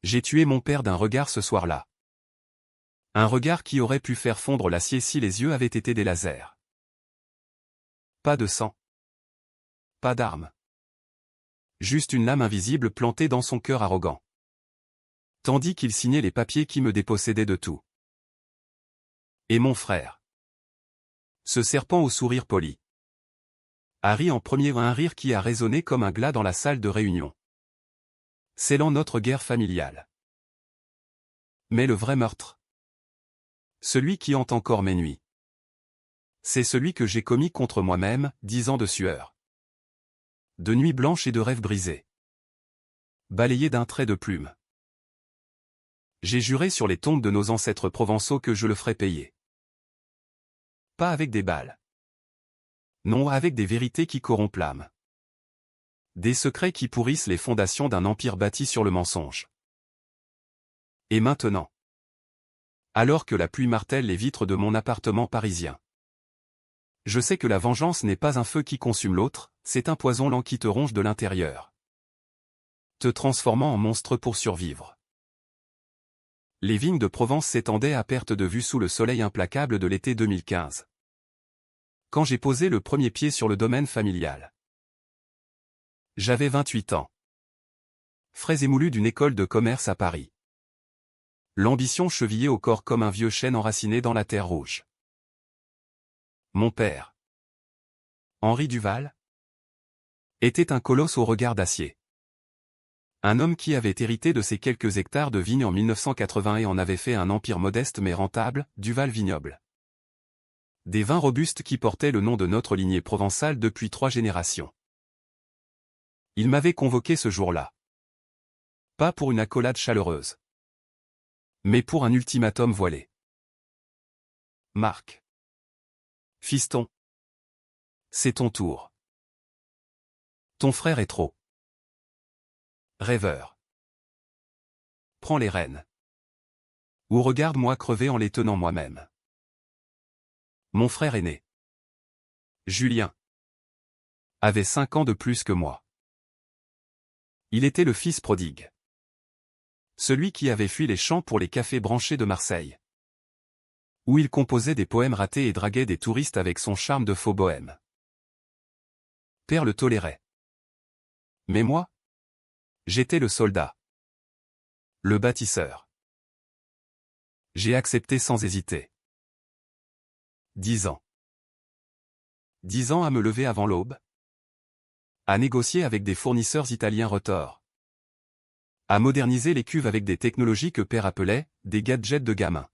J'ai tué mon père d'un regard ce soir-là. Un regard qui aurait pu faire fondre l'acier si les yeux avaient été des lasers. Pas de sang. Pas d'arme. Juste une lame invisible plantée dans son cœur arrogant. Tandis qu'il signait les papiers qui me dépossédaient de tout. Et mon frère. Ce serpent au sourire poli. A ri en premier, un rire qui a résonné comme un glas dans la salle de réunion. Scellant notre guerre familiale. Mais le vrai meurtre. Celui qui hante encore mes nuits. C'est celui que j'ai commis contre moi-même, 10 ans de sueur. De nuits blanches et de rêves brisés. Balayés d'un trait de plume. J'ai juré sur les tombes de nos ancêtres provençaux que je le ferais payer. Pas avec des balles. Non, avec des vérités qui corrompent l'âme. Des secrets qui pourrissent les fondations d'un empire bâti sur le mensonge. Et maintenant, alors que la pluie martèle les vitres de mon appartement parisien, je sais que la vengeance n'est pas un feu qui consume l'autre, c'est un poison lent qui te ronge de l'intérieur, te transformant en monstre pour survivre. Les vignes de Provence s'étendaient à perte de vue sous le soleil implacable de l'été 2015. Quand j'ai posé le premier pied sur le domaine familial. J'avais 28 ans. Frais émoulu d'une école de commerce à Paris. L'ambition chevillée au corps comme un vieux chêne enraciné dans la terre rouge. Mon père, Henri Duval, était un colosse au regard d'acier. Un homme qui avait hérité de ses quelques hectares de vignes en 1980 et en avait fait un empire modeste mais rentable, Duval Vignoble. Des vins robustes qui portaient le nom de notre lignée provençale depuis 3 générations. Il m'avait convoqué ce jour-là. Pas pour une accolade chaleureuse. Mais pour un ultimatum voilé. Marc. Fiston. C'est ton tour. Ton frère est trop rêveur. Prends les rênes. Ou regarde-moi crever en les tenant moi-même. Mon frère aîné, Julien, avait 5 ans de plus que moi. Il était le fils prodigue. Celui qui avait fui les champs pour les cafés branchés de Marseille. Où il composait des poèmes ratés et draguait des touristes avec son charme de faux bohème. Père le tolérait. Mais moi, j'étais le soldat. Le bâtisseur. J'ai accepté sans hésiter. 10 ans. 10 ans à me lever avant l'aube. À négocier avec des fournisseurs italiens retors. À moderniser les cuves avec des technologies que père appelait des gadgets de gamin.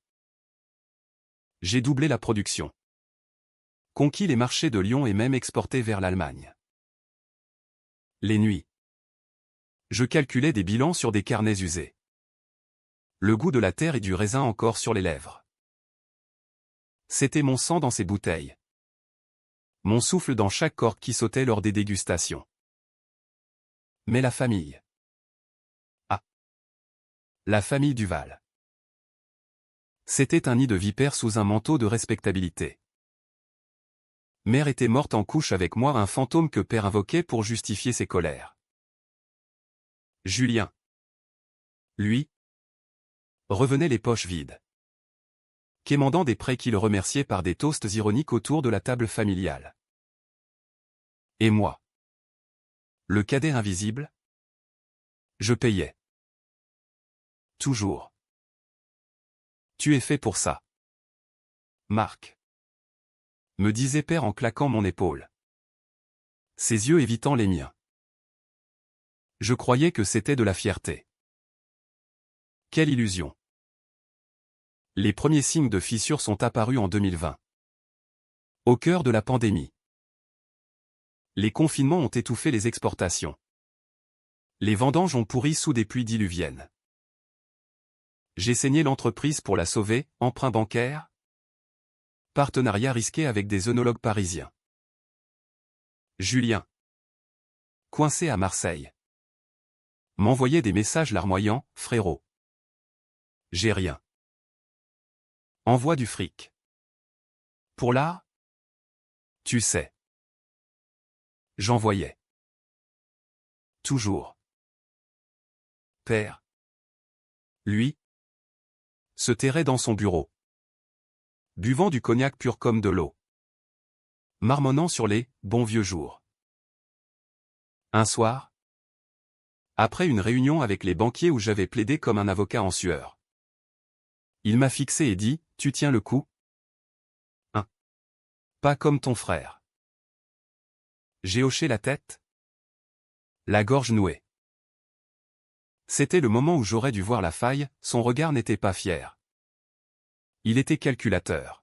J'ai doublé la production. Conquis les marchés de Lyon et même exporté vers l'Allemagne. Les nuits. Je calculais des bilans sur des carnets usés. Le goût de la terre et du raisin encore sur les lèvres. C'était mon sang dans ces bouteilles. Mon souffle dans chaque corps qui sautait lors des dégustations. Mais la famille. Ah. La famille Duval. C'était un nid de vipères sous un manteau de respectabilité. Mère était morte en couche avec moi, un fantôme que père invoquait pour justifier ses colères. Julien. Lui. Revenait les poches vides. Quémandant des prêts qu'il remerciait par des toasts ironiques autour de la table familiale. Et moi. Le cadet invisible. Je payais. Toujours. Tu es fait pour ça. Marc. Me disait père en claquant mon épaule. Ses yeux évitant les miens. Je croyais que c'était de la fierté. Quelle illusion. Les premiers signes de fissure sont apparus en 2020. Au cœur de la pandémie. Les confinements ont étouffé les exportations. Les vendanges ont pourri sous des pluies diluviennes. J'ai saigné l'entreprise pour la sauver, emprunt bancaire. Partenariat risqué avec des œnologues parisiens. Julien. Coincé à Marseille. M'envoyait des messages larmoyants, frérot. J'ai rien. Envoie du fric. Pour l'art? Tu sais. J'envoyais. Toujours. Père. Lui se terrait dans son bureau, buvant du cognac pur comme de l'eau, marmonnant sur les « bons vieux jours ». Un soir, après une réunion avec les banquiers où j'avais plaidé comme un avocat en sueur, il m'a fixé et dit « Tu tiens le coup ? Hein ? Pas comme ton frère. » J'ai hoché la tête, la gorge nouée. C'était le moment où j'aurais dû voir la faille, son regard n'était pas fier. Il était calculateur.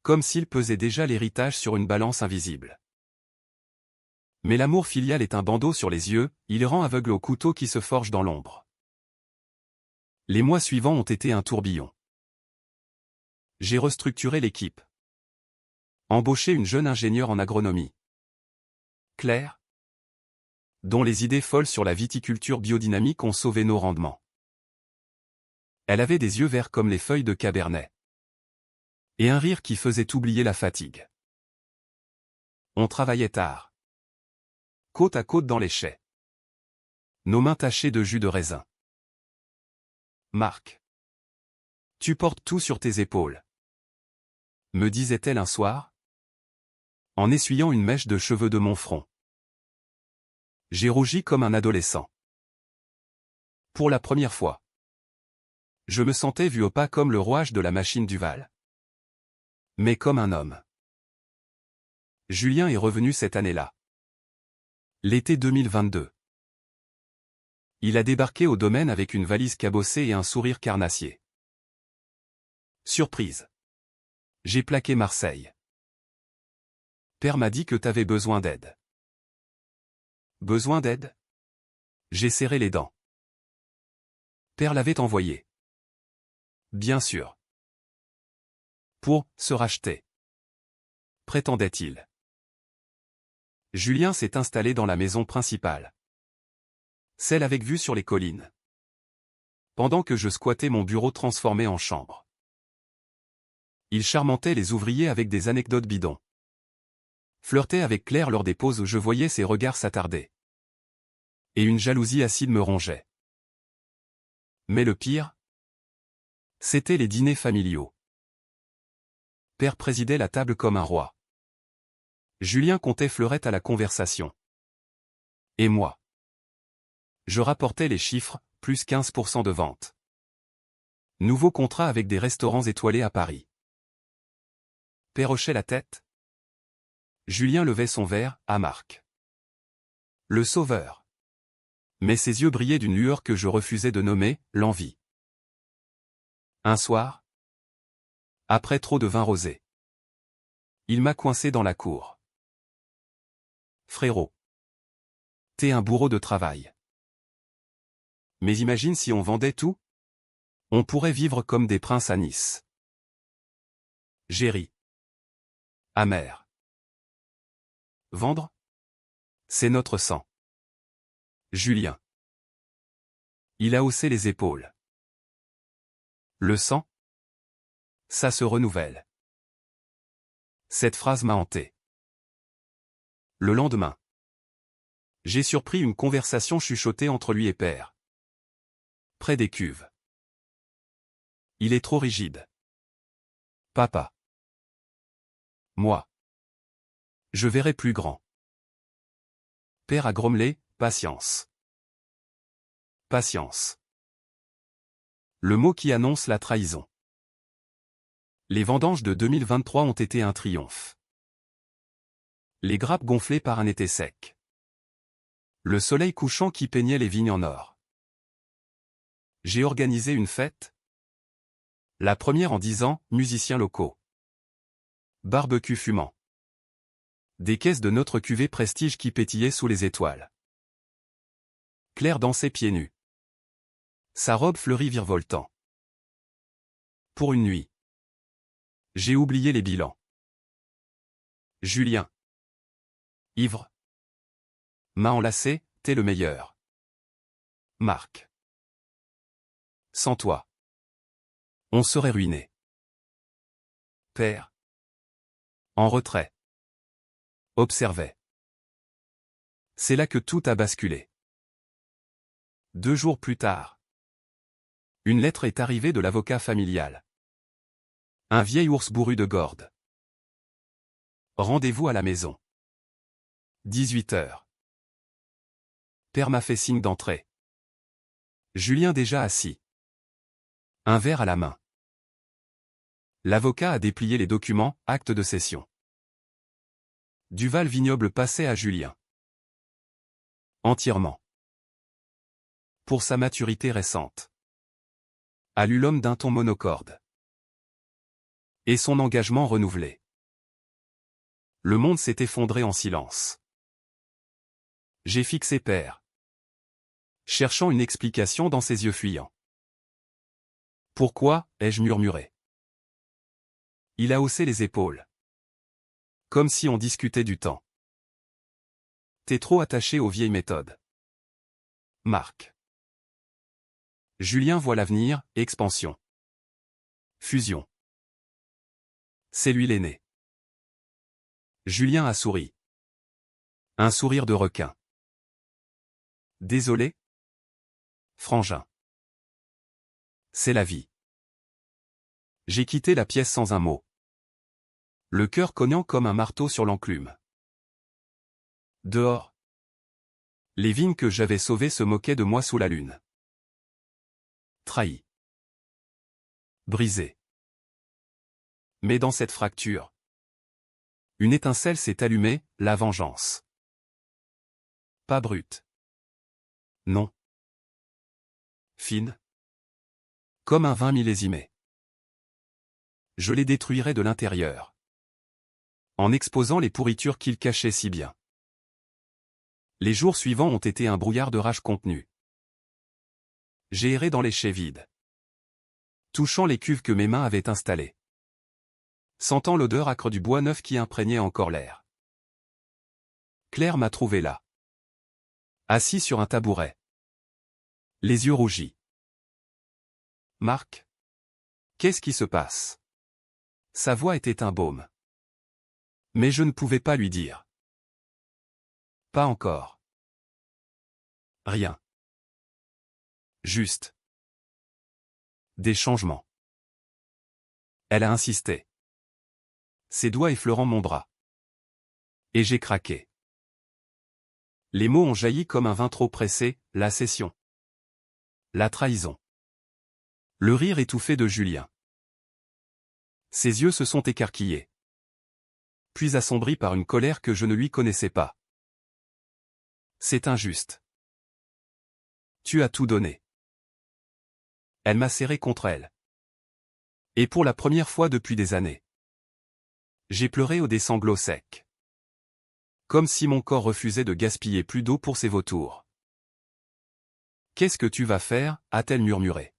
Comme s'il pesait déjà l'héritage sur une balance invisible. Mais l'amour filial est un bandeau sur les yeux, il rend aveugle au couteau qui se forge dans l'ombre. Les mois suivants ont été un tourbillon. J'ai restructuré l'équipe. Embauché une jeune ingénieure en agronomie. Claire, dont les idées folles sur la viticulture biodynamique ont sauvé nos rendements. Elle avait des yeux verts comme les feuilles de cabernet. Et un rire qui faisait oublier la fatigue. On travaillait tard. Côte à côte dans les chais. Nos mains tachées de jus de raisin. Marc. Tu portes tout sur tes épaules. Me disait-elle un soir, en essuyant une mèche de cheveux de mon front. J'ai rougi comme un adolescent. Pour la première fois. Je me sentais vu au pas comme le rouage de la machine Duval. Mais comme un homme. Julien est revenu cette année-là. L'été 2022. Il a débarqué au domaine avec une valise cabossée et un sourire carnassier. Surprise. J'ai plaqué Marseille. Père m'a dit que t'avais besoin d'aide. Besoin d'aide ? J'ai serré les dents. Père l'avait envoyé. Bien sûr. Pour se racheter. Prétendait-il. Julien s'est installé dans la maison principale. Celle avec vue sur les collines. Pendant que je squattais mon bureau transformé en chambre. Il charmentait les ouvriers avec des anecdotes bidons. Flirtait avec Claire lors des pauses où je voyais ses regards s'attarder. Et une jalousie acide me rongeait. Mais le pire, c'était les dîners familiaux. Père présidait la table comme un roi. Julien comptait fleurette à la conversation. Et moi, je rapportais les chiffres, plus 15% de vente. Nouveau contrat avec des restaurants étoilés à Paris. Père hochait la tête. Julien levait son verre, à Marc. Le sauveur. Mais ses yeux brillaient d'une lueur que je refusais de nommer, l'envie. Un soir, après trop de vin rosé, il m'a coincé dans la cour. Frérot. T'es un bourreau de travail. Mais imagine si on vendait tout ? On pourrait vivre comme des princes à Nice. J'ai ri. Amer. Vendre ? C'est notre sang. Julien. Il a haussé les épaules. Le sang ? Ça se renouvelle. Cette phrase m'a hanté. Le lendemain, j'ai surpris une conversation chuchotée entre lui et Père. Près des cuves. Il est trop rigide. Papa. Moi. Je verrai plus grand. Père a grommelé, patience. Patience. Le mot qui annonce la trahison. Les vendanges de 2023 ont été un triomphe. Les grappes gonflées par un été sec. Le soleil couchant qui peignait les vignes en or. J'ai organisé une fête. La première en 10 ans, musiciens locaux. Barbecue fumant. Des caisses de notre cuvée Prestige qui pétillaient sous les étoiles. Claire dansait pieds nus. Sa robe fleurie virevoltant. Pour une nuit. J'ai oublié les bilans. Julien. Ivre. M'a enlacé, t'es le meilleur. Marc. Sans toi, on serait ruiné. Père. En retrait. Observait. C'est là que tout a basculé. 2 jours plus tard. Une lettre est arrivée de l'avocat familial. Un vieil ours bourru de Gordes. Rendez-vous à la maison. 18 heures. Père m'a fait signe d'entrer. Julien déjà assis. Un verre à la main. L'avocat a déplié les documents, acte de cession. Duval Vignoble passait à Julien. Entièrement. Pour sa maturité récente. A lu l'homme d'un ton monocorde. Et son engagement renouvelé. Le monde s'est effondré en silence. J'ai fixé Père. Cherchant une explication dans ses yeux fuyants. Pourquoi, ai-je murmuré. Il a haussé les épaules. Comme si on discutait du temps. T'es trop attaché aux vieilles méthodes. Marc. Julien voit l'avenir, expansion. Fusion. C'est lui l'aîné. Julien a souri. Un sourire de requin. Désolé? Frangin. C'est la vie. J'ai quitté la pièce sans un mot. Le cœur cognant comme un marteau sur l'enclume. Dehors. Les vignes que j'avais sauvées se moquaient de moi sous la lune. Trahi. Brisé. Mais dans cette fracture, une étincelle s'est allumée, la vengeance. Pas brute. Non. Fine. Comme un vin millésimé. Je les détruirai de l'intérieur. En exposant les pourritures qu'ils cachaient si bien. Les jours suivants ont été un brouillard de rage contenue. J'ai erré dans les chais vides. Touchant les cuves que mes mains avaient installées. Sentant l'odeur âcre du bois neuf qui imprégnait encore l'air. Claire m'a trouvé là. Assis sur un tabouret. Les yeux rougis. Marc? Qu'est-ce qui se passe? Sa voix était un baume. Mais je ne pouvais pas lui dire. Pas encore. Rien. Juste. Des changements. Elle a insisté. Ses doigts effleurant mon bras. Et j'ai craqué. Les mots ont jailli comme un vin trop pressé, la cession. La trahison. Le rire étouffé de Julien. Ses yeux se sont écarquillés. Puis assombris par une colère que je ne lui connaissais pas. C'est injuste. Tu as tout donné. Elle m'a serré contre elle. Et pour la première fois depuis des années. J'ai pleuré au des sanglots secs. Comme si mon corps refusait de gaspiller plus d'eau pour ses vautours. Qu'est-ce que tu vas faire, a-t-elle murmuré.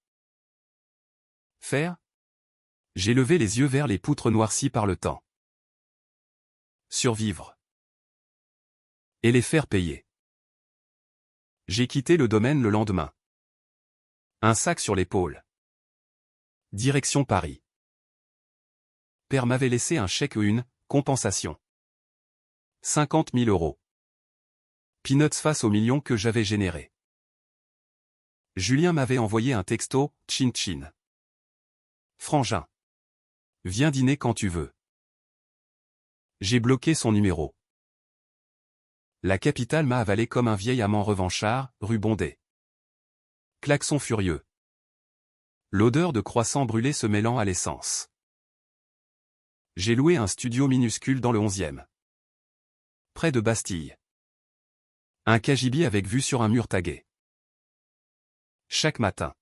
Faire? J'ai levé les yeux vers les poutres noircies par le temps. Survivre. Et les faire payer. J'ai quitté le domaine le lendemain. Un sac sur l'épaule. Direction Paris. Père m'avait laissé un chèque une compensation. 50 000 €. Peanuts face aux millions que j'avais générés. Julien m'avait envoyé un texto, chin chin. Frangin. Viens dîner quand tu veux. J'ai bloqué son numéro. La capitale m'a avalé comme un vieil amant revanchard, rue Bondet. Klaxon furieux. L'odeur de croissant brûlé se mêlant à l'essence. J'ai loué un studio minuscule dans le 11e. Près de Bastille. Un cagibi avec vue sur un mur tagué. Chaque matin.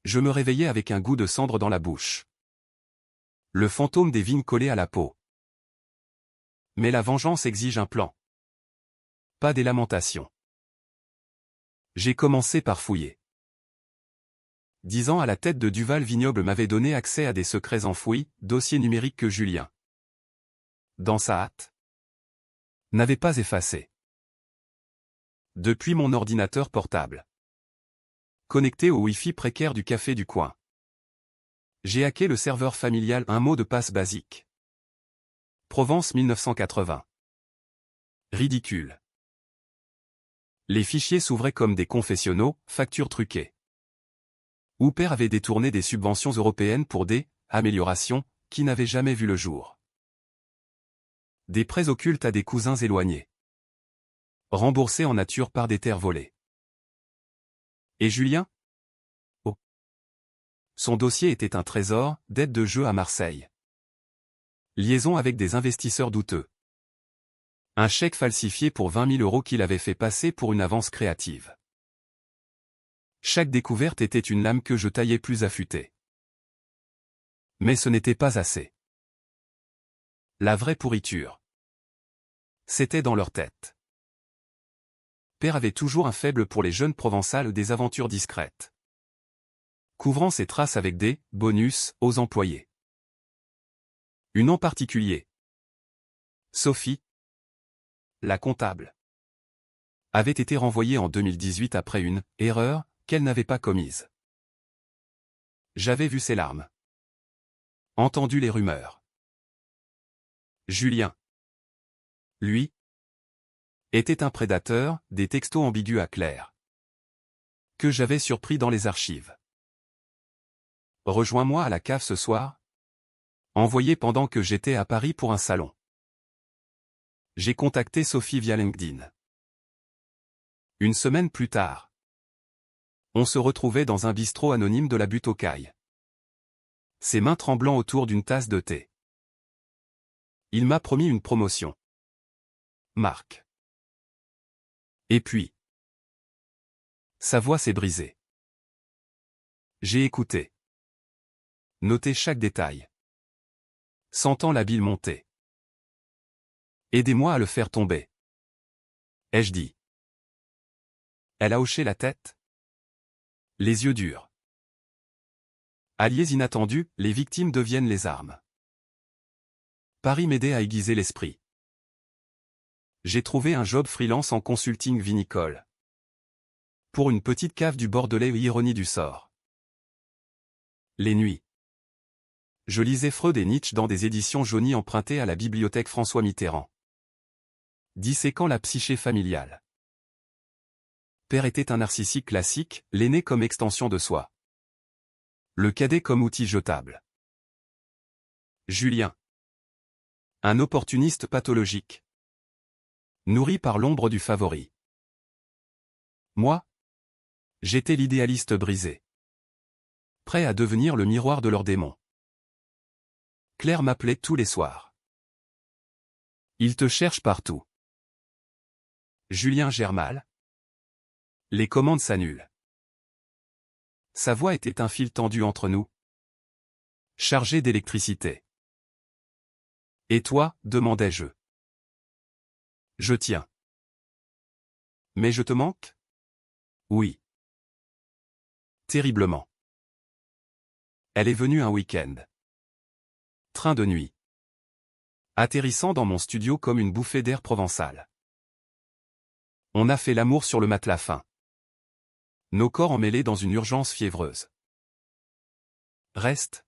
Je me réveillais avec un goût de cendre dans la bouche. Le fantôme des vignes collé à la peau. Mais la vengeance exige un plan. Pas des lamentations. J'ai commencé par fouiller. 10 ans à la tête de Duval Vignoble m'avait donné accès à des secrets enfouis, dossiers numériques que Julien, dans sa hâte, n'avait pas effacés. Depuis mon ordinateur portable, connecté au Wi-Fi précaire du café du coin, j'ai hacké le serveur familial, un mot de passe basique. Provence 1980. Ridicule. Les fichiers s'ouvraient comme des confessionnaux, factures truquées. Où père avait détourné des subventions européennes pour des améliorations qui n'avaient jamais vu le jour. Des prêts occultes à des cousins éloignés. Remboursés en nature par des terres volées. Et Julien? Oh. Son dossier était un trésor, dette de jeu à Marseille. Liaison avec des investisseurs douteux. Un chèque falsifié pour 20 000 € qu'il avait fait passer pour une avance créative. Chaque découverte était une lame que je taillais plus affûtée. Mais ce n'était pas assez. La vraie pourriture. C'était dans leur tête. Père avait toujours un faible pour les jeunes provençales des aventures discrètes. Couvrant ses traces avec des bonus aux employés. Une en particulier. Sophie, la comptable, avait été renvoyée en 2018 après une erreur qu'elle n'avait pas commise. J'avais vu ses larmes. Entendu les rumeurs. Julien, lui, était un prédateur, des textos ambigus à Claire. Que j'avais surpris dans les archives. Rejoins-moi à la cave ce soir. Envoyé pendant que j'étais à Paris pour un salon. J'ai contacté Sophie via LinkedIn. Une semaine plus tard. On se retrouvait dans un bistrot anonyme de la Butte aux Cailles. Ses mains tremblant autour d'une tasse de thé. Il m'a promis une promotion. Marc. Et puis. Sa voix s'est brisée. J'ai écouté. Noté chaque détail. Sentant la bile monter. Aidez-moi à le faire tomber. Ai-je dit. Elle a hoché la tête. Les yeux durs. Alliés inattendus, les victimes deviennent les armes. Paris m'aidait à aiguiser l'esprit. J'ai trouvé un job freelance en consulting vinicole. Pour une petite cave du Bordelais, ironie du sort. Les nuits. Je lisais Freud et Nietzsche dans des éditions jaunies empruntées à la bibliothèque François Mitterrand. Disséquant la psyché familiale. Père était un narcissique classique, l'aîné comme extension de soi. Le cadet comme outil jetable. Julien. Un opportuniste pathologique. Nourri par l'ombre du favori. Moi, j'étais l'idéaliste brisé. Prêt à devenir le miroir de leurs démons. Claire m'appelait tous les soirs. Il te cherche partout. Julien gère mal. Les commandes s'annulent. Sa voix était un fil tendu entre nous. Chargé d'électricité. Et toi, demandai-je. Je tiens. Mais je te manque? Oui. Terriblement. Elle est venue un week-end. Train de nuit. Atterrissant dans mon studio comme une bouffée d'air provençal. On a fait l'amour sur le matelas fin. Nos corps emmêlés dans une urgence fiévreuse. Reste.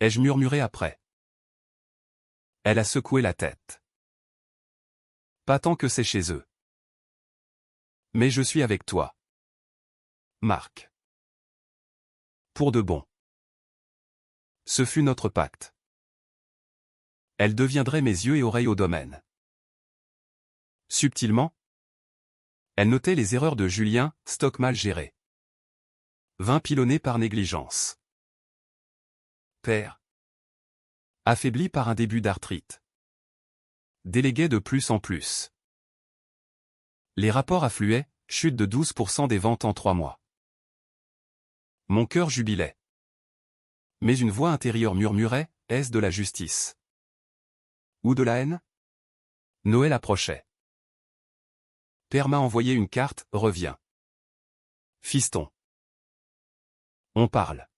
Ai-je murmuré après. Elle a secoué la tête. Pas tant que c'est chez eux. Mais je suis avec toi. Marc. Pour de bon. Ce fut notre pacte. Elle deviendrait mes yeux et oreilles au domaine. Subtilement, elle notait les erreurs de Julien, stock mal géré. 20 pilonnés par négligence. Père. Affaibli par un début d'arthrite. Délégué de plus en plus. Les rapports affluaient, chute de 12% des ventes en 3 mois. Mon cœur jubilait. Mais une voix intérieure murmurait, est-ce de la justice? Ou de la haine? Noël approchait. Père m'a envoyé une carte, reviens. Fiston. On parle.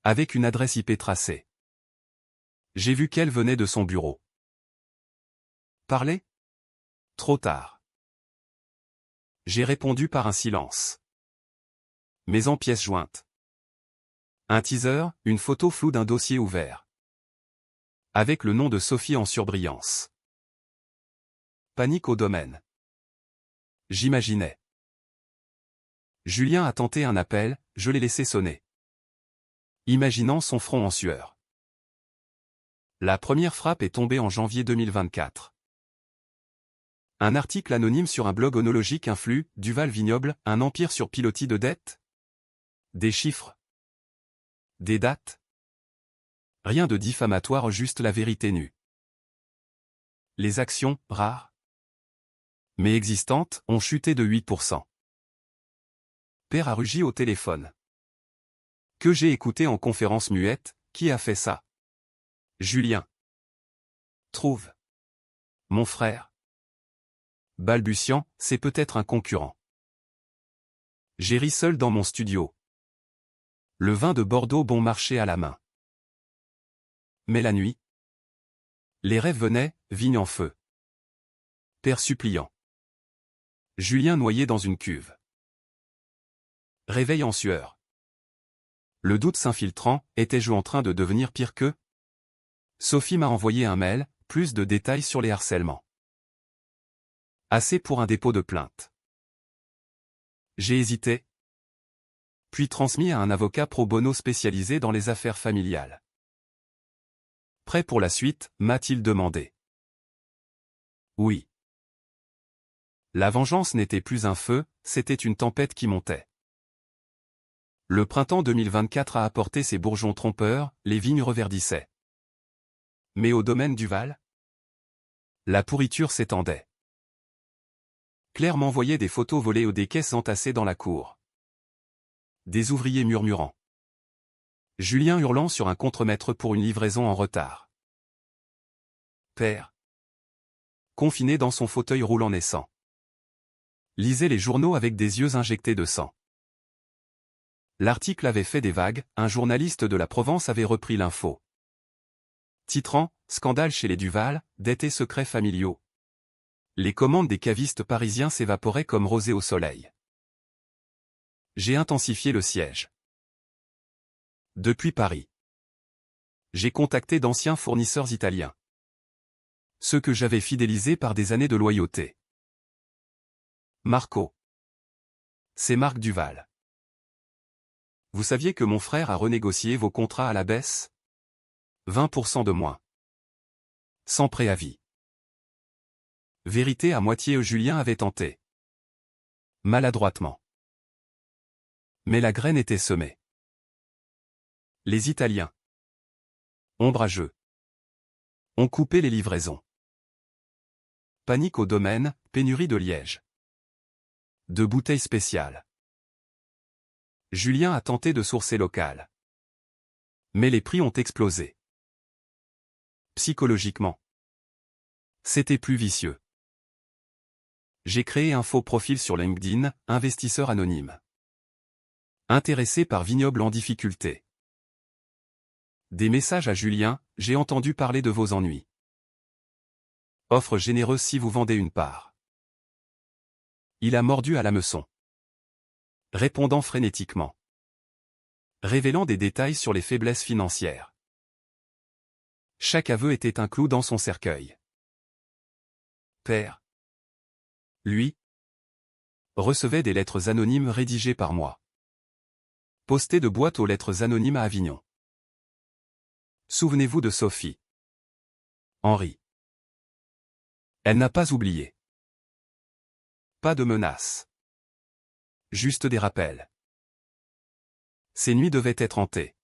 Avec une adresse IP tracée. J'ai vu qu'elle venait de son bureau. Parler? Trop tard. J'ai répondu par un silence. Mais en pièces jointes. Un teaser, une photo floue d'un dossier ouvert. Avec le nom de Sophie en surbrillance. Panique au domaine. J'imaginais. Julien a tenté un appel, je l'ai laissé sonner. Imaginant son front en sueur. La première frappe est tombée en janvier 2024. Un article anonyme sur un blog onologique influe, Duval Vignoble, un empire sur pilotis de dettes? Des chiffres? Des dates? Rien de diffamatoire, juste la vérité nue. Les actions, rares, mais existantes, ont chuté de 8%. Père a rugi au téléphone. Que j'ai écouté en conférence muette, qui a fait ça? Julien. Trouve. Mon frère. Balbutiant, c'est peut-être un concurrent. J'ai ri seul dans mon studio. Le vin de Bordeaux bon marché à la main. Mais la nuit. Les rêves venaient, vigne en feu. Père suppliant. Julien noyé dans une cuve. Réveil en sueur. Le doute s'infiltrant, étais-je en train de devenir pire qu'eux? Sophie m'a envoyé un mail, plus de détails sur les harcèlements. Assez pour un dépôt de plainte. J'ai hésité. Puis transmis à un avocat pro bono spécialisé dans les affaires familiales. Prêt pour la suite, m'a-t-il demandé. Oui. La vengeance n'était plus un feu, c'était une tempête qui montait. Le printemps 2024 a apporté ses bourgeons trompeurs, les vignes reverdissaient. Mais au domaine Duval, la pourriture s'étendait. Claire m'envoyait des photos volées ou des caisses entassées dans la cour. Des ouvriers murmurant. Julien hurlant sur un contremaître pour une livraison en retard. Père. Confiné dans son fauteuil roulant naissant. Lisait les journaux avec des yeux injectés de sang. L'article avait fait des vagues, un journaliste de la Provence avait repris l'info. Titrant « Scandale chez les Duval, dettes et secrets familiaux ». Les commandes des cavistes parisiens s'évaporaient comme rosée au soleil. J'ai intensifié le siège. Depuis Paris. J'ai contacté d'anciens fournisseurs italiens. Ceux que j'avais fidélisés par des années de loyauté. Marco. C'est Marc Duval. Vous saviez que mon frère a renégocié vos contrats à la baisse? 20% de moins. Sans préavis. Vérité à moitié, Julien avait tenté. Maladroitement. Mais la graine était semée. Les Italiens. Ombrageux. Ont coupé les livraisons. Panique au domaine, pénurie de liège. De bouteilles spéciales. Julien a tenté de sourcer local. Mais les prix ont explosé. Psychologiquement. C'était plus vicieux. J'ai créé un faux profil sur LinkedIn, investisseur anonyme. Intéressé par vignoble en difficulté. Des messages à Julien, j'ai entendu parler de vos ennuis. Offre généreuse si vous vendez une part. Il a mordu à l'hameçon. Répondant frénétiquement. Révélant des détails sur les faiblesses financières. Chaque aveu était un clou dans son cercueil. Père. Lui. Recevait des lettres anonymes rédigées par moi. Postées de boîtes aux lettres anonymes à Avignon. Souvenez-vous de Sophie. Henri. Elle n'a pas oublié. Pas de menaces. Juste des rappels. Ces nuits devaient être hantées.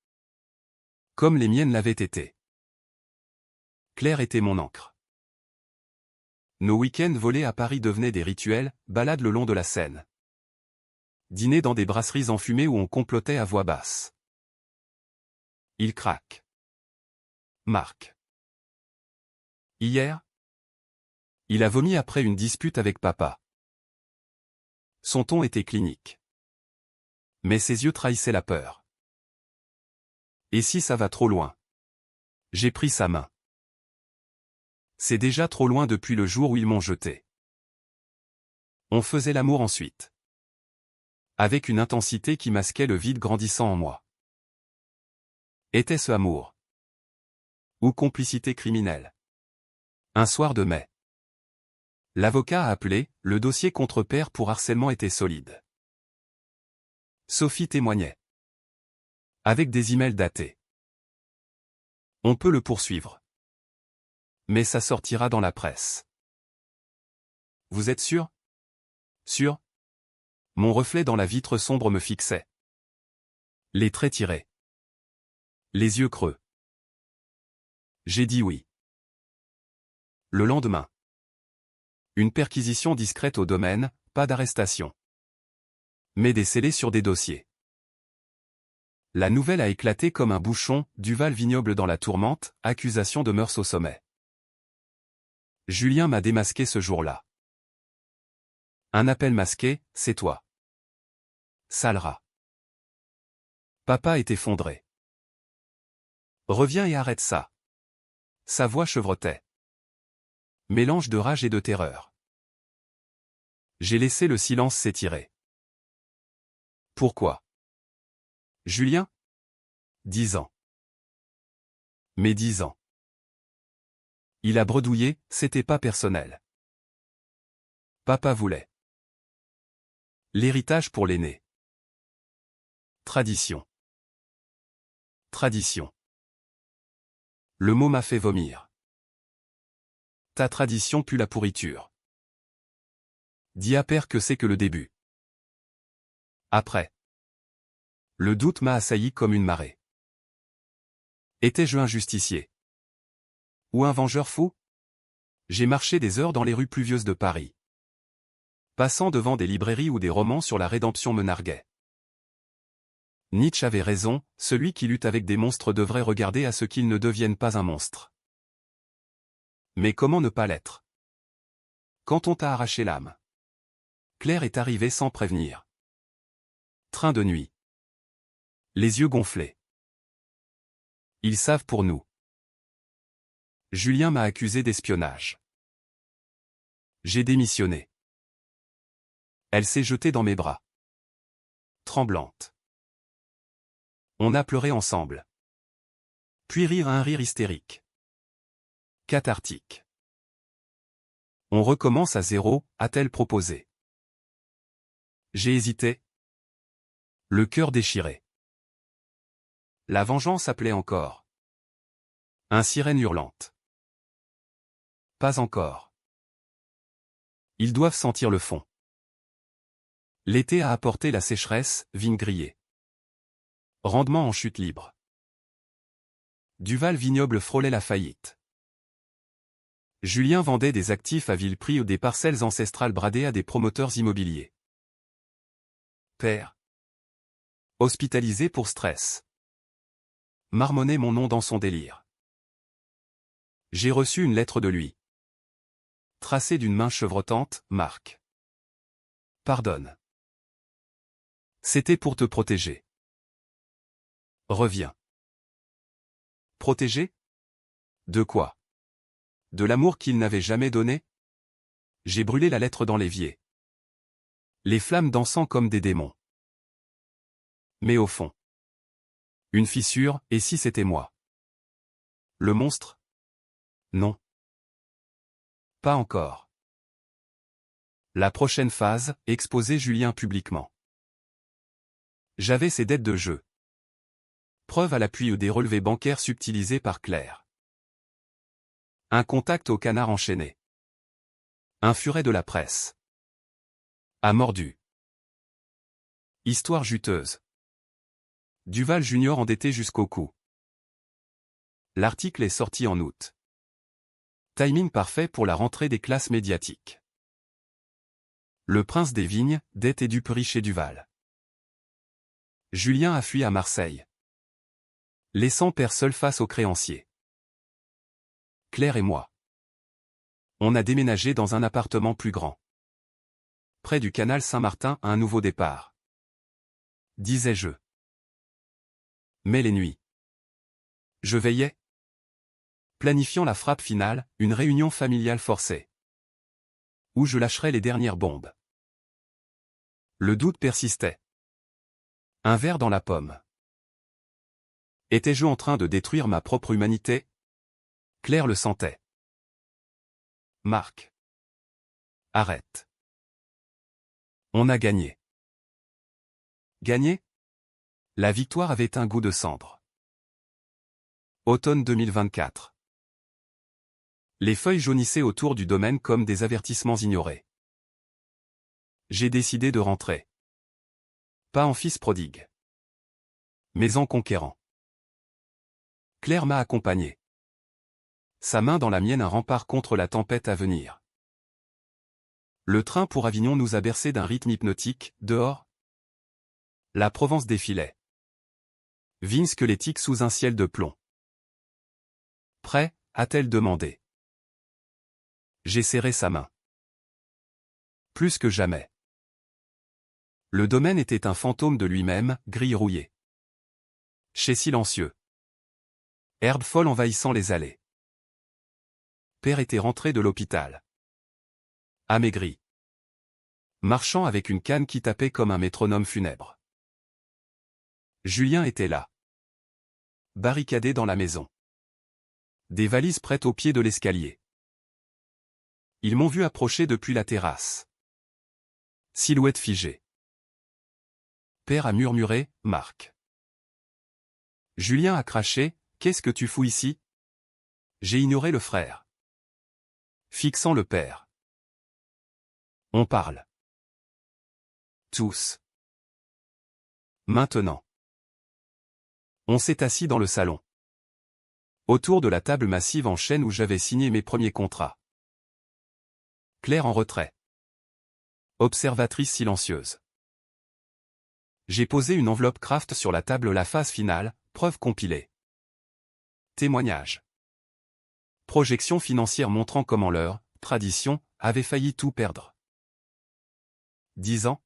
Comme les miennes l'avaient été. Claire était mon encre. Nos week-ends volés à Paris devenaient des rituels, balades le long de la Seine. Dîner dans des brasseries enfumées où on complotait à voix basse. Il craque. Marc. Hier, il a vomi après une dispute avec papa. Son ton était clinique. Mais ses yeux trahissaient la peur. Et si ça va trop loin? J'ai pris sa main. C'est déjà trop loin depuis le jour où ils m'ont jeté. On faisait l'amour ensuite. Avec une intensité qui masquait le vide grandissant en moi. Était-ce amour? Ou complicité criminelle? Un soir de mai. L'avocat a appelé, le dossier contre père pour harcèlement était solide. Sophie témoignait. Avec des emails datés. On peut le poursuivre. Mais ça sortira dans la presse. Vous êtes sûr? Sûr? Mon reflet dans la vitre sombre me fixait. Les traits tirés. Les yeux creux. J'ai dit oui. Le lendemain. Une perquisition discrète au domaine, pas d'arrestation. Mais des scellés sur des dossiers. La nouvelle a éclaté comme un bouchon, Duval vignoble dans la tourmente, accusation de mœurs au sommet. Julien m'a démasqué ce jour-là. Un appel masqué, c'est toi. Sale rat. Papa est effondré. Reviens et arrête ça. Sa voix chevrotait. Mélange de rage et de terreur. J'ai laissé le silence s'étirer. Pourquoi? Julien? 10 ans. Mais 10 ans. Il a bredouillé, c'était pas personnel. Papa voulait. L'héritage pour l'aîné. Tradition. Tradition. Le mot m'a fait vomir. Ta tradition pue la pourriture. Dis à père que c'est que le début. Après. Le doute m'a assailli comme une marée. Étais-je un justicier? Ou un vengeur fou? J'ai marché des heures dans les rues pluvieuses de Paris. Passant devant des librairies où des romans sur la rédemption me narguaient. Nietzsche avait raison, celui qui lutte avec des monstres devrait regarder à ce qu'ils ne deviennent pas un monstre. Mais comment ne pas l'être? Quand on t'a arraché l'âme. Claire est arrivée sans prévenir. Train de nuit. Les yeux gonflés. Ils savent pour nous. Julien m'a accusé d'espionnage. J'ai démissionné. Elle s'est jetée dans mes bras. Tremblante. On a pleuré ensemble. Puis rire un rire hystérique. Cathartique. On recommence à zéro, a-t-elle proposé. J'ai hésité. Le cœur déchiré. La vengeance appelait encore. Un sirène hurlante. Pas encore. Ils doivent sentir le fond. L'été a apporté la sécheresse, vignes grillées. Rendement en chute libre. Duval vignoble frôlait la faillite. Julien vendait des actifs à vil prix ou des parcelles ancestrales bradées à des promoteurs immobiliers. Père. Hospitalisé pour stress. Marmonnait mon nom dans son délire. J'ai reçu une lettre de lui. Tracée d'une main chevrotante, Marc. Pardonne. C'était pour te protéger. Reviens. Protéger? De quoi? De l'amour qu'il n'avait jamais donné? J'ai brûlé la lettre dans l'évier. Les flammes dansant comme des démons. Mais au fond. Une fissure, et si c'était moi? Le monstre? Non. Pas encore. La prochaine phase, exposer Julien publiquement. J'avais ses dettes de jeu. Preuve à l'appui des relevés bancaires subtilisés par Claire. Un contact au canard enchaîné. Un furet de la presse. A mordu. Histoire juteuse. Duval Junior endetté jusqu'au cou. L'article est sorti en août. Timing parfait pour la rentrée des classes médiatiques. Le prince des vignes, dette et duperie chez Duval. Julien a fui à Marseille. Laissant père seul face aux créanciers. Claire et moi. On a déménagé dans un appartement plus grand. Près du canal Saint-Martin à un nouveau départ. Disais-je. Mais les nuits. Je veillais. Planifiant la frappe finale, une réunion familiale forcée. Où je lâcherais les dernières bombes. Le doute persistait. Un verre dans la pomme. Étais-je en train de détruire ma propre humanité? Claire le sentait. Marc. Arrête. On a gagné. Gagné? La victoire avait un goût de cendre. Automne 2024. Les feuilles jaunissaient autour du domaine comme des avertissements ignorés. J'ai décidé de rentrer. Pas en fils prodigue, mais en conquérant. Claire m'a accompagné. Sa main dans la mienne, un rempart contre la tempête à venir. Le train pour Avignon nous a bercé d'un rythme hypnotique. Dehors, la Provence défilait. Vignes squelettiques sous un ciel de plomb. Prêt, a-t-elle demandé. J'ai serré sa main. Plus que jamais. Le domaine était un fantôme de lui-même, gris rouillé. Chez silencieux. Herbe folle envahissant les allées. Père était rentré de l'hôpital. Amaigri. Marchant avec une canne qui tapait comme un métronome funèbre. Julien était là. Barricadé dans la maison. Des valises prêtes au pied de l'escalier. Ils m'ont vu approcher depuis la terrasse. Silhouette figée. Père a murmuré, Marc. Julien a craché, qu'est-ce que tu fous ici? J'ai ignoré le frère. Fixant le père. On parle. Tous. Maintenant. On s'est assis dans le salon. Autour de la table massive en chêne où j'avais signé mes premiers contrats. Claire en retrait. Observatrice silencieuse. J'ai posé une enveloppe craft sur la table, la phase finale, preuve compilée. Témoignage. Projection financière montrant comment leur tradition avait failli tout perdre. 10 ans.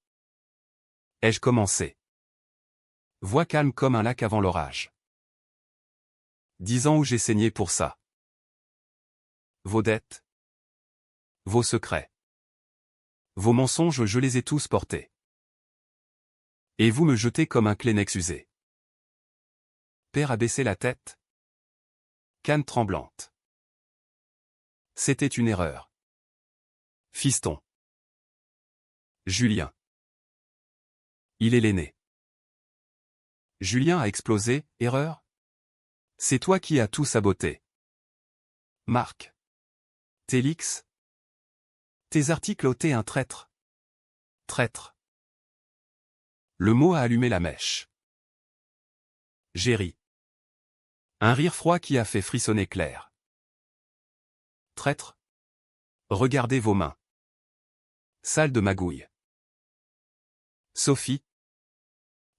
Ai-je commencé? Voix calme comme un lac avant l'orage. 10 ans où j'ai saigné pour ça. Vos dettes. Vos secrets. Vos mensonges, je les ai tous portés. Et vous me jetez comme un Kleenex usé. Père a baissé la tête. Canne tremblante. C'était une erreur. Fiston. Julien. Il est l'aîné. Julien a explosé, erreur? C'est toi qui as tout saboté. Marc. Télix. Tes articles ôtaient un traître. Traître. Le mot a allumé la mèche. J'ai ri. Un rire froid qui a fait frissonner Claire. Traître. Regardez vos mains. Sale de magouille. Sophie.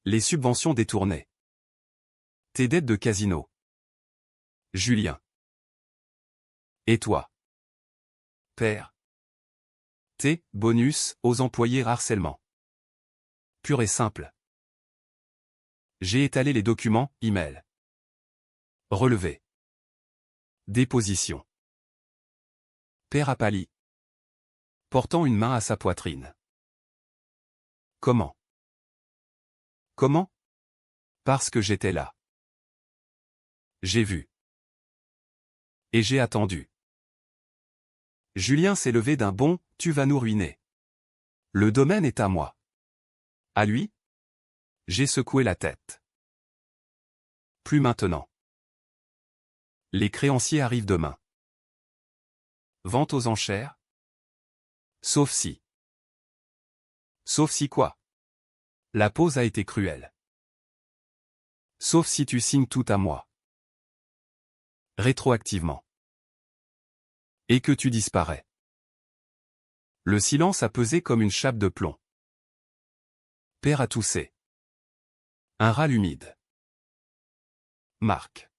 Les subventions détournées. Tes dettes de casino. Julien. Et toi? Père. Tes bonus aux employés harcèlement. Pur et simple. J'ai étalé les documents, email. Relevé. Déposition. Père a pâli. Portant une main à sa poitrine. Comment? Comment? Parce que j'étais là. J'ai vu. Et j'ai attendu. Julien s'est levé d'un bond, tu vas nous ruiner. Le domaine est à moi. À lui? J'ai secoué la tête. Plus maintenant. Les créanciers arrivent demain. Vente aux enchères? Sauf si. Sauf si quoi? La pause a été cruelle. Sauf si tu signes tout à moi. Rétroactivement. Et que tu disparais. Le silence a pesé comme une chape de plomb. Père a toussé. Un râle humide. Marc.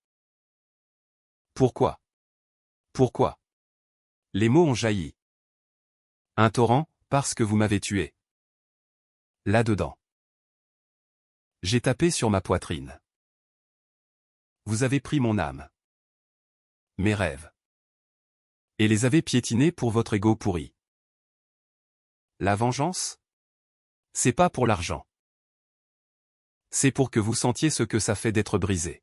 Pourquoi? Pourquoi? Les mots ont jailli. Un torrent, parce que vous m'avez tué. Là-dedans. J'ai tapé sur ma poitrine. Vous avez pris mon âme. Mes rêves. Et les avez piétinés pour votre ego pourri. La vengeance? C'est pas pour l'argent. C'est pour que vous sentiez ce que ça fait d'être brisé.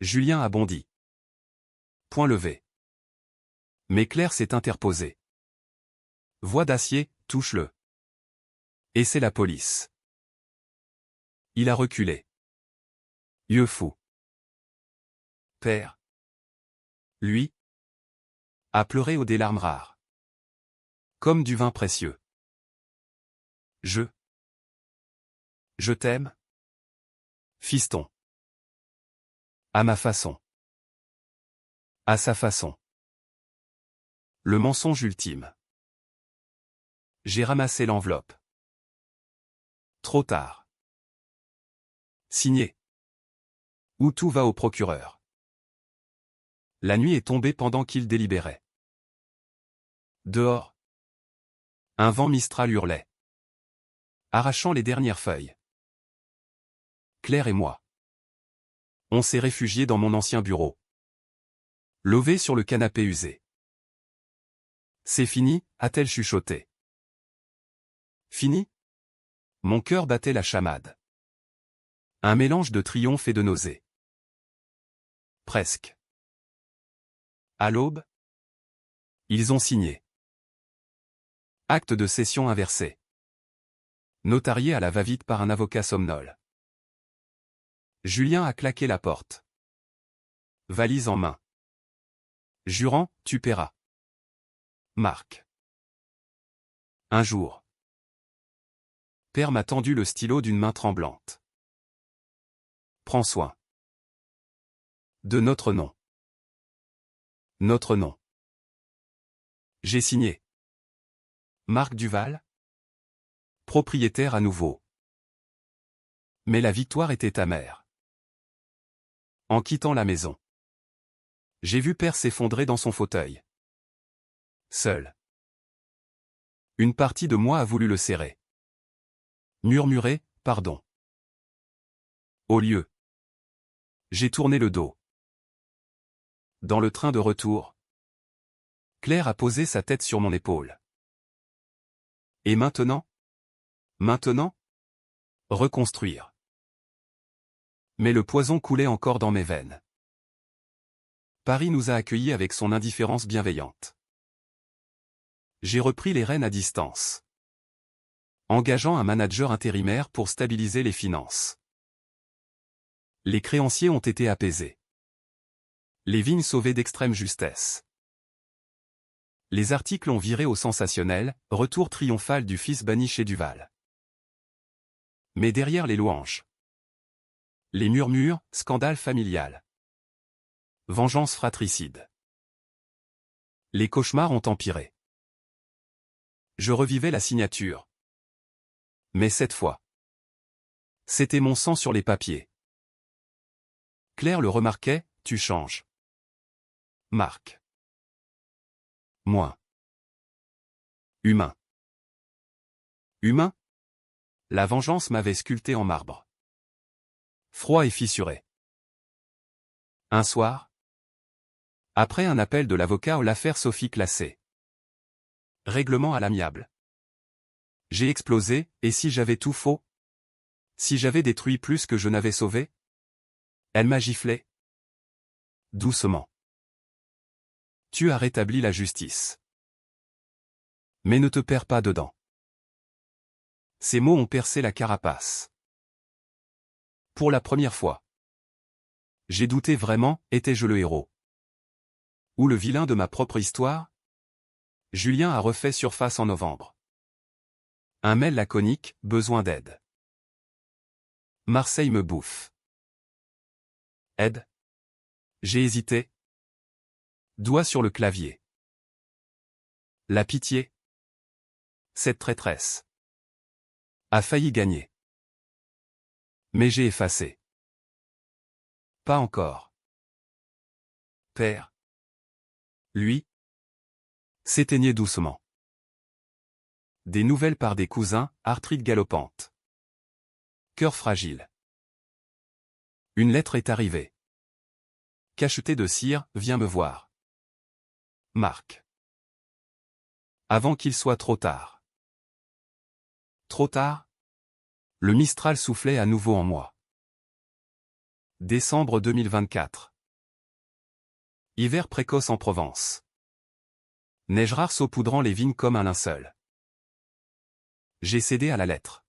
Julien a bondi. Point levé. Mais Claire s'est interposée. Voix d'acier, touche-le. Et c'est la police. Il a reculé. Yeux fous. Père. Lui. A pleuré des larmes rares. Comme du vin précieux. Je t'aime. Fiston. À ma façon. À sa façon. Le mensonge ultime. J'ai ramassé l'enveloppe. Trop tard. Signé. Où tout va au procureur. La nuit est tombée pendant qu'il délibérait. Dehors. Un vent mistral hurlait, arrachant les dernières feuilles. Claire et moi. On s'est réfugiés dans mon ancien bureau. Lové sur le canapé usé. C'est fini, a-t-elle chuchoté. Fini? Mon cœur battait la chamade. Un mélange de triomphe et de nausée. Presque. À l'aube? Ils ont signé. Acte de cession inversé. Notarié à la va-vite par un avocat somnole. Julien a claqué la porte. Valise en main. Jurant, tu paieras. Marc. Un jour. Père m'a tendu le stylo d'une main tremblante. Prends soin. De notre nom. Notre nom. J'ai signé. Marc Duval. Propriétaire à nouveau. Mais la victoire était amère. En quittant la maison. J'ai vu Père s'effondrer dans son fauteuil. Seul. Une partie de moi a voulu le serrer. Murmurer, pardon. Au lieu. J'ai tourné le dos. Dans le train de retour. Claire a posé sa tête sur mon épaule. Et maintenant? Maintenant? Reconstruire. Mais le poison coulait encore dans mes veines. Paris nous a accueillis avec son indifférence bienveillante. J'ai repris les rênes à distance. Engageant un manager intérimaire pour stabiliser les finances. Les créanciers ont été apaisés. Les vignes sauvées d'extrême justesse. Les articles ont viré au sensationnel, retour triomphal du fils banni chez Duval. Mais derrière les louanges. Les murmures, scandale familial. Vengeance fratricide. Les cauchemars ont empiré. Je revivais la signature. Mais cette fois. C'était mon sang sur les papiers. Claire le remarquait, tu changes. Marc. Moins. Humain. Humain? La vengeance m'avait sculpté en marbre. Froid et fissuré. Un soir. Après un appel de l'avocat, l'affaire Sophie classée. Règlement à l'amiable. J'ai explosé, et si j'avais tout faux? Si j'avais détruit plus que je n'avais sauvé? Elle m'a giflé. Doucement. Tu as rétabli la justice. Mais ne te perds pas dedans. Ces mots ont percé la carapace. Pour la première fois. J'ai douté vraiment, étais-je le héros? Ou le vilain de ma propre histoire? Julien a refait surface en novembre. Un mail laconique, besoin d'aide. Marseille me bouffe. Aide? J'ai hésité. Doigt sur le clavier. La pitié. Cette traîtresse a failli gagner. Mais j'ai effacé. Pas encore. Père. Lui. S'éteignait doucement. Des nouvelles par des cousins, arthrite galopante. Cœur fragile. Une lettre est arrivée. Cacheté de cire, viens me voir. Marc. Avant qu'il soit trop tard. Trop tard? Le Mistral soufflait à nouveau en moi. Décembre 2024. Hiver précoce en Provence. Neige rare saupoudrant les vignes comme un linceul. J'ai cédé à la lettre.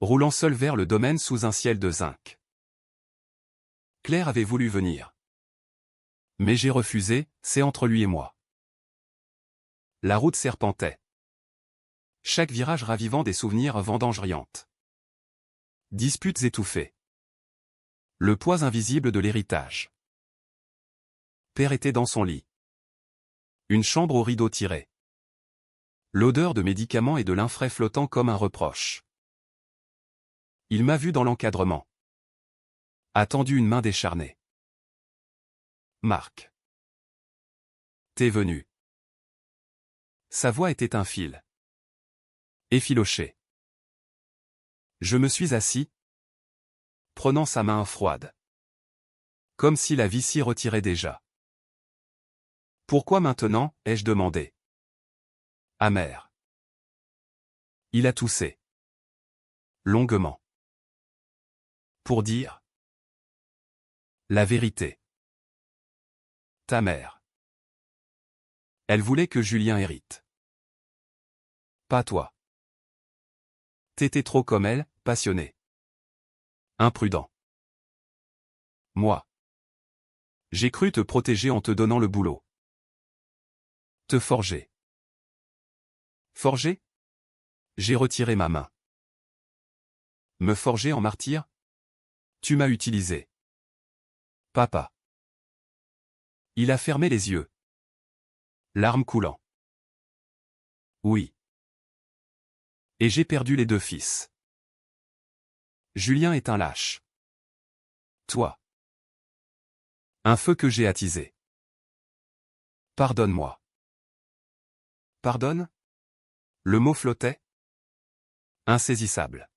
roulant seul vers le domaine sous un ciel de zinc. Claire avait voulu venir. Mais j'ai refusé, c'est entre lui et moi. La route serpentait. Chaque virage ravivant des souvenirs vendanges riantes. Disputes étouffées. Le poids invisible de l'héritage. Père était dans son lit. Une chambre aux rideaux tirés. L'odeur de médicaments et de lin frais flottant comme un reproche. Il m'a vu dans l'encadrement. A tendu une main décharnée. Marc. T'es venu. Sa voix était un fil. Effiloché. Je me suis assis, prenant sa main froide. Comme si la vie s'y retirait déjà. Pourquoi maintenant, ai-je demandé. Amer. Il a toussé. Longuement. Pour dire. La vérité. Ta mère. Elle voulait que Julien hérite. Pas toi. T'étais trop comme elle, passionné. Imprudent. Moi. J'ai cru te protéger en te donnant le boulot. Te forger. Forger? J'ai retiré ma main. Me forger en martyr? Tu m'as utilisé. Papa. Il a fermé les yeux. Larmes coulant. Oui. Et j'ai perdu les 2 fils. Julien est un lâche. Toi. Un feu que j'ai attisé. Pardonne-moi. Pardonne? Le mot flottait. Insaisissable.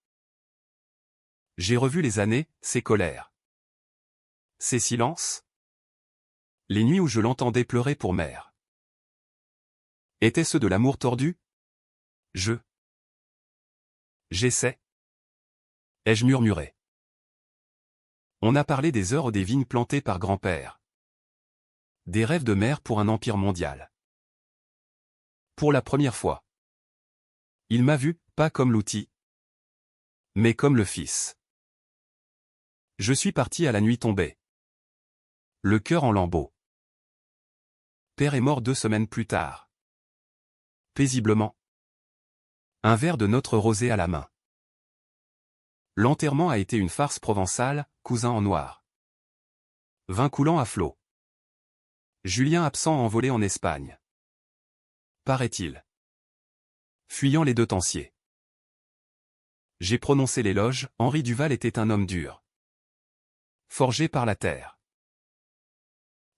J'ai revu les années, ses colères. Ses silences. Les nuits où je l'entendais pleurer pour mère. Étaient-ce de l'amour tordu? J'essaie. Ai-je murmuré? On a parlé des heures des vignes plantées par grand-père. Des rêves de mère pour un empire mondial. Pour la première fois. Il m'a vu, pas comme l'outil, mais comme le fils. Je suis parti à la nuit tombée. Le cœur en lambeaux. Père est mort 2 semaines plus tard. Paisiblement. Un verre de notre rosé à la main. L'enterrement a été une farce provençale, cousin en noir. Vin coulant à flot. Julien absent envolé en Espagne. Paraît-il. Fuyant les 2 tenciers. J'ai prononcé l'éloge, Henri Duval était un homme dur. Forgé par la terre.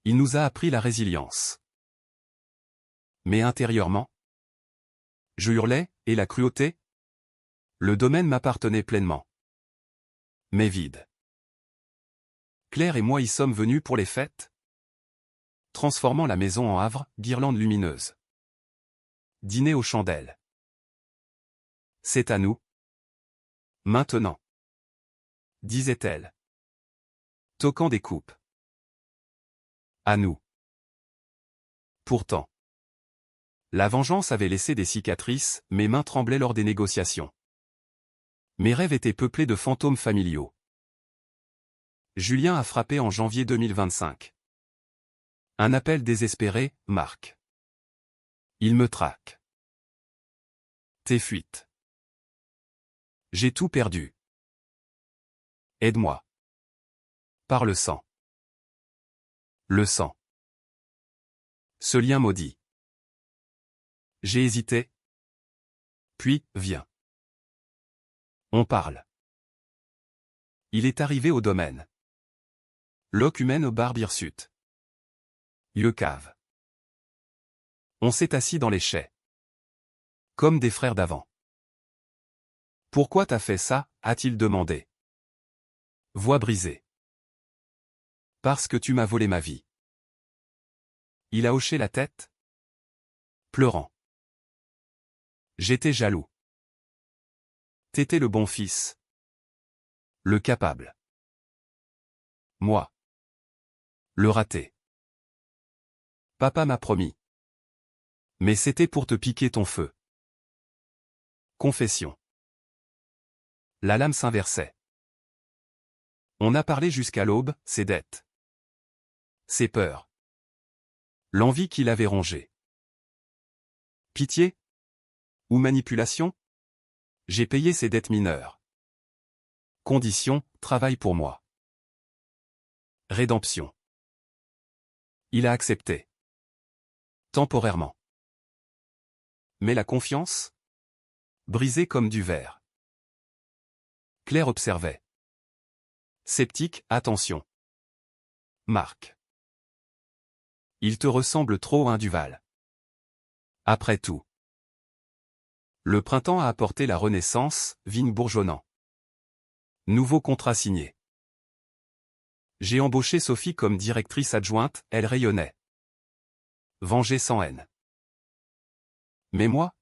Il nous a appris la résilience. Mais intérieurement, je hurlais, et la cruauté? Le domaine m'appartenait pleinement. Mais vide. Claire et moi y sommes venus pour les fêtes, transformant la maison en havre, guirlande lumineuse. Dîner aux chandelles. C'est à nous. Maintenant. Disait-elle. Toquant des coupes. À nous. Pourtant. La vengeance avait laissé des cicatrices, mes mains tremblaient lors des négociations. Mes rêves étaient peuplés de fantômes familiaux. Julien a frappé en janvier 2025. Un appel désespéré, Marc. Il me traque. Tes fuites. J'ai tout perdu. Aide-moi. Par le sang. Le sang. Ce lien maudit. J'ai hésité. Puis, viens. On parle. Il est arrivé au domaine. L'ocumène au bar Birsut. Le cave. On s'est assis dans les chais. Comme des frères d'avant. Pourquoi t'as fait ça, a-t-il demandé. Voix brisée. Parce que tu m'as volé ma vie. Il a hoché la tête. Pleurant. J'étais jaloux. T'étais le bon fils. Le capable. Moi. Le raté. Papa m'a promis. Mais c'était pour te piquer ton feu. Confession. La lame s'inversait. On a parlé jusqu'à l'aube, ses dettes. Ses peurs. L'envie qui l'avait rongé. Pitié? Ou manipulation? J'ai payé ses dettes mineures. Condition, travail pour moi. Rédemption. Il a accepté. Temporairement. Mais la confiance? Brisée comme du verre. Claire observait. Sceptique, attention. Marc. Il te ressemble trop, hein, Duval. Après tout. Le printemps a apporté la renaissance, vigne bourgeonnant. Nouveau contrat signé. J'ai embauché Sophie comme directrice adjointe, elle rayonnait. Vengée sans haine. Mais moi?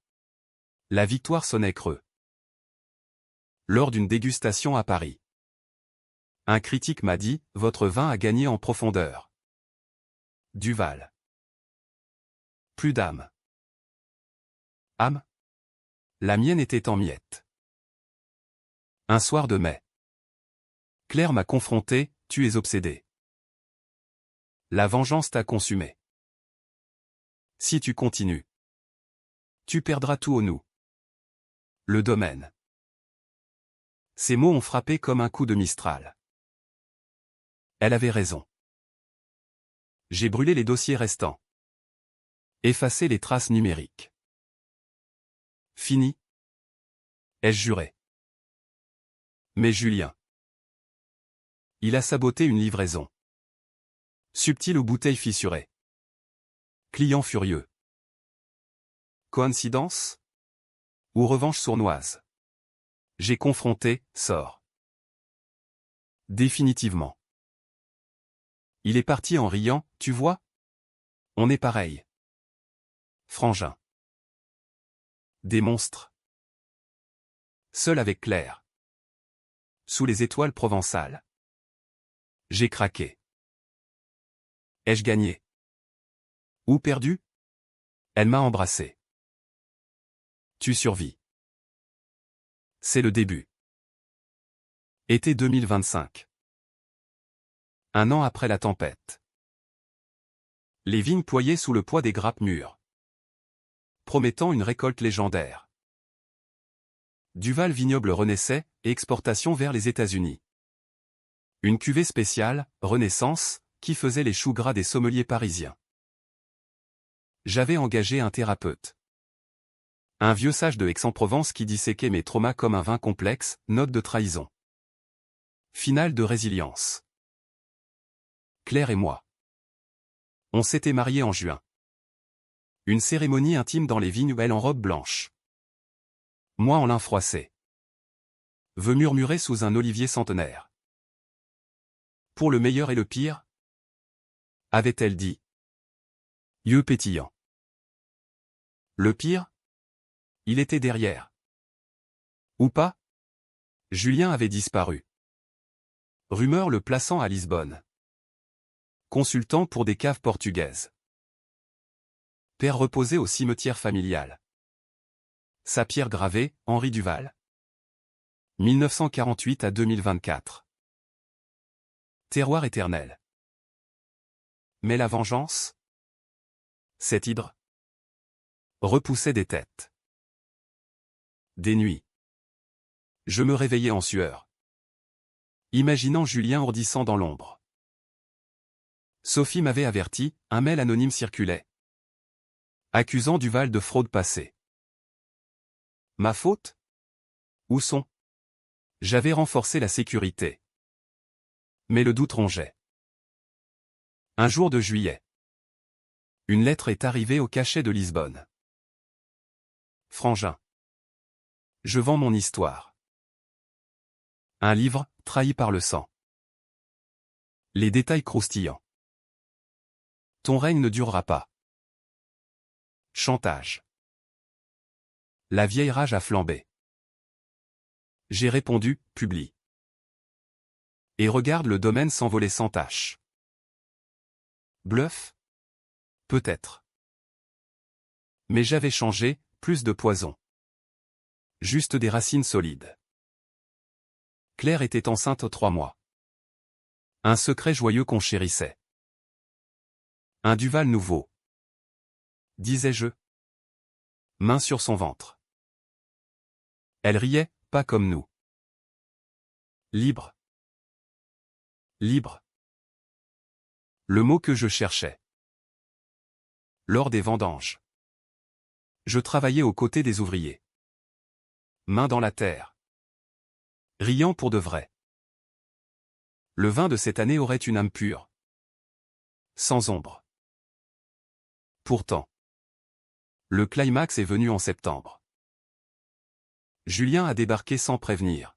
La victoire sonnait creux. Lors d'une dégustation à Paris. Un critique m'a dit, votre vin a gagné en profondeur. Duval. Plus d'âme. Âme? La mienne était en miettes. Un soir de mai. Claire m'a confronté, tu es obsédé. La vengeance t'a consumé. Si tu continues, tu perdras tout au nous. Le domaine. Ces mots ont frappé comme un coup de Mistral. Elle avait raison. J'ai brûlé les dossiers restants. Effacé les traces numériques. Fini. Ai-je juré. Mais Julien. Il a saboté une livraison. Subtil aux bouteilles fissurées. Client furieux. Coïncidence? Ou revanche sournoise? J'ai confronté, sort. Définitivement. Il est parti en riant, tu vois? On est pareil. Frangin. Des monstres. Seul avec Claire. Sous les étoiles provençales. J'ai craqué. Ai-je gagné? Ou perdu? Elle m'a embrassé. Tu survis. C'est le début. Été 2025. Un an après la tempête. Les vignes ployaient sous le poids des grappes mûres. Promettant une récolte légendaire. Duval vignoble renaissait, et exportation vers les États-Unis. Une cuvée spéciale, Renaissance, qui faisait les choux gras des sommeliers parisiens. J'avais engagé un thérapeute. Un vieux sage de Aix-en-Provence qui disséquait mes traumas comme un vin complexe, note de trahison. Finale de résilience. Claire et moi. On s'était mariés en juin. Une cérémonie intime dans les vignes, elle en robe blanche. Moi en lin froissé. Veut murmurer sous un olivier centenaire. Pour le meilleur et le pire? Avait-elle dit. Yeux pétillants. Le pire? Il était derrière. Ou pas? Julien avait disparu. Rumeur le plaçant à Lisbonne. Consultant pour des caves portugaises. Père reposé au cimetière familial. Sa pierre gravée, Henri Duval. 1948 à 2024. Terroir éternel. Mais la vengeance? Cette hydre? Repoussait des têtes. Des nuits. Je me réveillais en sueur. Imaginant Julien ourdissant dans l'ombre. Sophie m'avait averti, un mail anonyme circulait. Accusant Duval de fraude passée. Ma faute? Où sont? J'avais renforcé la sécurité. Mais le doute rongeait. Un jour de juillet. Une lettre est arrivée au cachet de Lisbonne. Frangin. Je vends mon histoire. Un livre, trahi par le sang. Les détails croustillants. Ton règne ne durera pas. Chantage. La vieille rage a flambé. J'ai répondu, publie. Et regarde le domaine s'envoler sans tâche. Bluff? Peut-être. Mais j'avais changé, plus de poison. Juste des racines solides. Claire était enceinte 3 mois. Un secret joyeux qu'on chérissait. Un Duval nouveau. Disais-je. Main sur son ventre. Elle riait, pas comme nous. Libre. Libre. Le mot que je cherchais. Lors des vendanges. Je travaillais aux côtés des ouvriers. Main dans la terre. Riant pour de vrai. Le vin de cette année aurait une âme pure. Sans ombre. Pourtant. Le climax est venu en septembre. Julien a débarqué sans prévenir.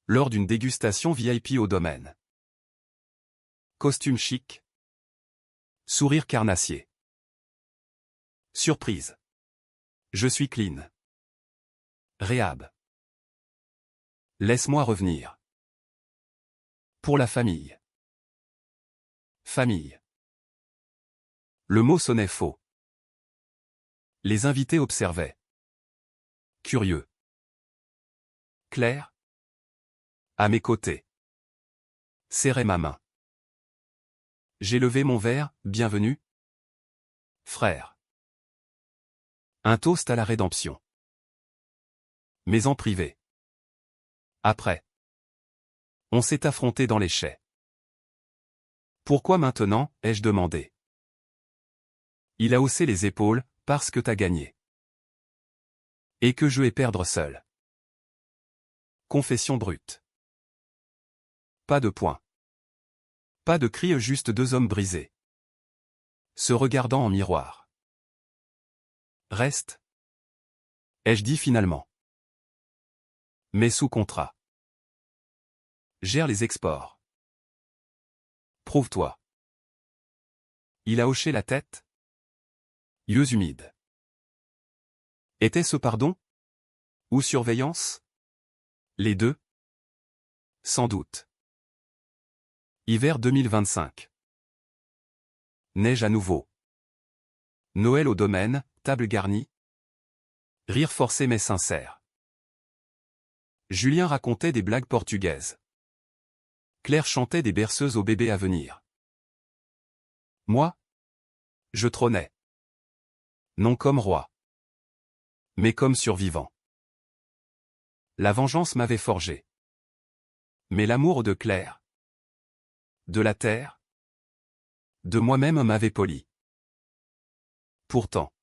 Lors d'une dégustation VIP au domaine. Costume chic. Sourire carnassier. Surprise. Je suis clean. Réhab. Laisse-moi revenir. Pour la famille. Famille. Le mot sonnait faux. Les invités observaient. Curieux. Claire. À mes côtés. Serrait ma main. J'ai levé mon verre, bienvenue. Frère. Un toast à la rédemption. Mais en privé. Après. On s'est affronté dans les chais. Pourquoi maintenant, ai-je demandé. Il a haussé les épaules, parce que t'as gagné. Et que je vais perdre seul. Confession brute. Pas de point. Pas de cri, juste 2 hommes brisés. Se regardant en miroir. Reste. Ai-je dit finalement. Mais sous contrat. Gère les exports. Prouve-toi. Il a hoché la tête. Yeux humides. Était-ce pardon? Ou surveillance? Les deux? Sans doute. Hiver 2025. Neige à nouveau. Noël au domaine, table garnie. Rire forcé mais sincère. Julien racontait des blagues portugaises. Claire chantait des berceuses au bébé à venir. Moi? Je trônais. Non comme roi. Mais comme survivant. La vengeance m'avait forgé. Mais l'amour de Claire. De la terre. De moi-même m'avait poli. Pourtant.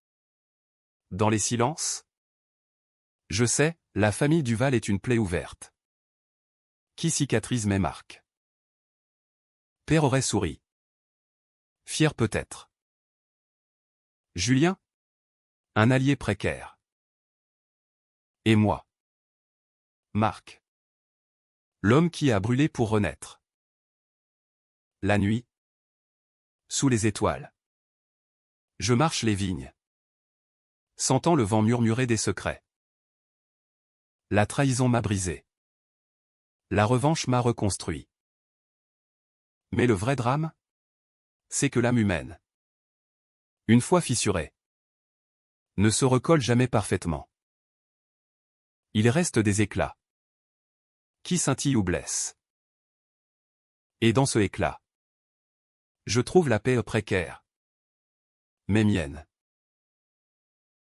Dans les silences. Je sais, la famille Duval est une plaie ouverte. Qui cicatrise mes marques. Père aurait souri. Fier peut-être. Julien? Un allié précaire. Et moi? Marc. L'homme qui a brûlé pour renaître. La nuit. Sous les étoiles. Je marche les vignes. Sentant le vent murmurer des secrets. La trahison m'a brisé. La revanche m'a reconstruit. Mais le vrai drame? C'est que l'âme humaine, une fois fissurée, ne se recolle jamais parfaitement. Il reste des éclats qui scintillent ou blessent. Et dans ce éclat, je trouve la paix précaire, mais mienne.